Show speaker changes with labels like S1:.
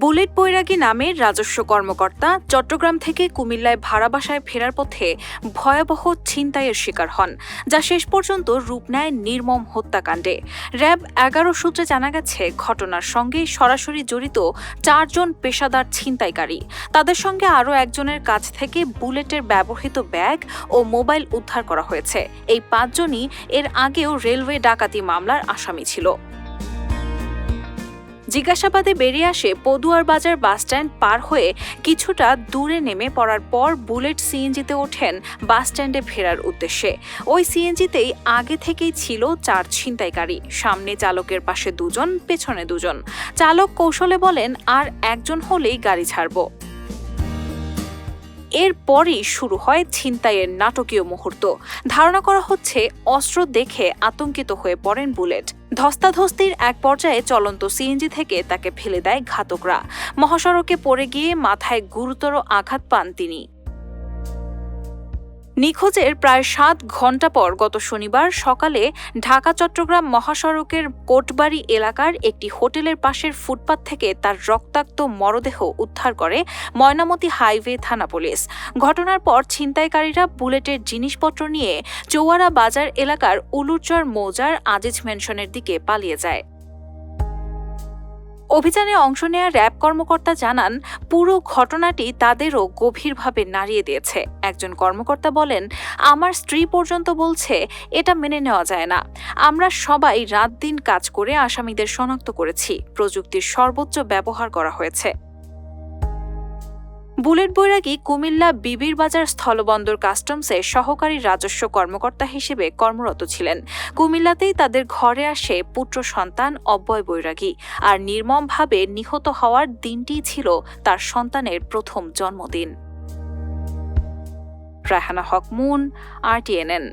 S1: Bullet বৈরাগী নামের রাজস্ব কর্মকর্তা চট্টগ্রাম থেকে কুমিল্লায় ভাড়া বাসায় ফেরার পথে ভয়াবহ ছিনতাইয়ের শিকার হন, যা শেষ পর্যন্ত রূপ নেয় নির্মম হত্যাকাণ্ডে। র্যাব 11 সূত্রে জানা গেছে, ঘটনার সঙ্গে সরাসরি জড়িত 4 জন পেশাদার ছিনতাইকারী। তাদের সঙ্গে আরও একজনের কাছ থেকে বুলেটের ব্যবহৃত ব্যাগ ও মোবাইল উদ্ধার করা হয়েছে। এই 5 জনই এর আগেও রেলওয়ে ডাকাতি মামলার আসামি ছিল। জিজ্ঞাসাবাদে বেরিয়ে আসে, পদুয়ার বাজার বাসস্ট্যান্ড পার হয়ে কিছুটা দূরে নেমে পড়ার পর বুলেট সিএনজিতে ওঠেন বাসস্ট্যান্ডে ফেরার উদ্দেশ্যে। ওই সিএনজিতেই আগে থেকেই ছিল 4 ছিনতাইকারী। সামনে চালকের পাশে 2 জন, পেছনে 2 জন। চালক কৌশলে বলেন, আর একজন হলেই গাড়ি ছাড়ব। এরপরই শুরু হয় ছিনতাইয়ের নাটকীয় মুহূর্ত। ধারণা করা হচ্ছে, অস্ত্র দেখে আতঙ্কিত হয়ে পড়েন বুলেট। ধস্তাধস্তির এক পর্যায়ে চলন্ত সিএনজি থেকে তাকে ফেলে দেয় ঘাতকরা। মহাসড়কে পড়ে গিয়ে মাথায় গুরুতর আঘাত পান তিনি। নিখোঁজের প্রায় 7 ঘণ্টা পর গত শনিবার সকালে ঢাকা-চট্টগ্রাম মহাসড়কের কোটবাড়ি এলাকার একটি হোটেলের পাশের ফুটপাত থেকে তার রক্তাক্ত মরদেহ উদ্ধার করে ময়নামতি হাইওয়ে থানা পুলিশ। ঘটনার পর ছিনতাইকারীরা বুলেটের জিনিসপত্র নিয়ে চৌয়ারা বাজার এলাকার উলুরচর মৌজার আজিজ ম্যানশনের দিকে পালিয়ে যায়। অভিযানে অংশ নেয়া র্যাব কর্মকর্তা জানান, পুরো ঘটনাটি তাদেরও গভীরভাবে নাড়িয়ে দিয়েছে। একজন কর্মকর্তা বলেন, আমার স্ত্রী পর্যন্ত বলছে এটা মেনে নেওয়া যায় না। আমরা সবাই রাত দিন কাজ করে আসামিদের শনাক্ত করেছি। প্রযুক্তির সর্বোচ্চ ব্যবহার করা হয়েছে। বুলেট বৈরাগী কুমিল্লা বিবির বাজার স্থলবন্দর কাস্টমসে সহকারী রাজস্ব কর্মকর্তা হিসেবে কর্মরত ছিলেন। কুমিল্লাতেই তাদের ঘরে আসে পুত্র সন্তান অব্যয় বৈরাগী, আর নির্মমভাবে নিহত হওয়ার দিনটিই ছিল তার সন্তানের প্রথম জন্মদিন। রায়হানা হক মুন, RTNN।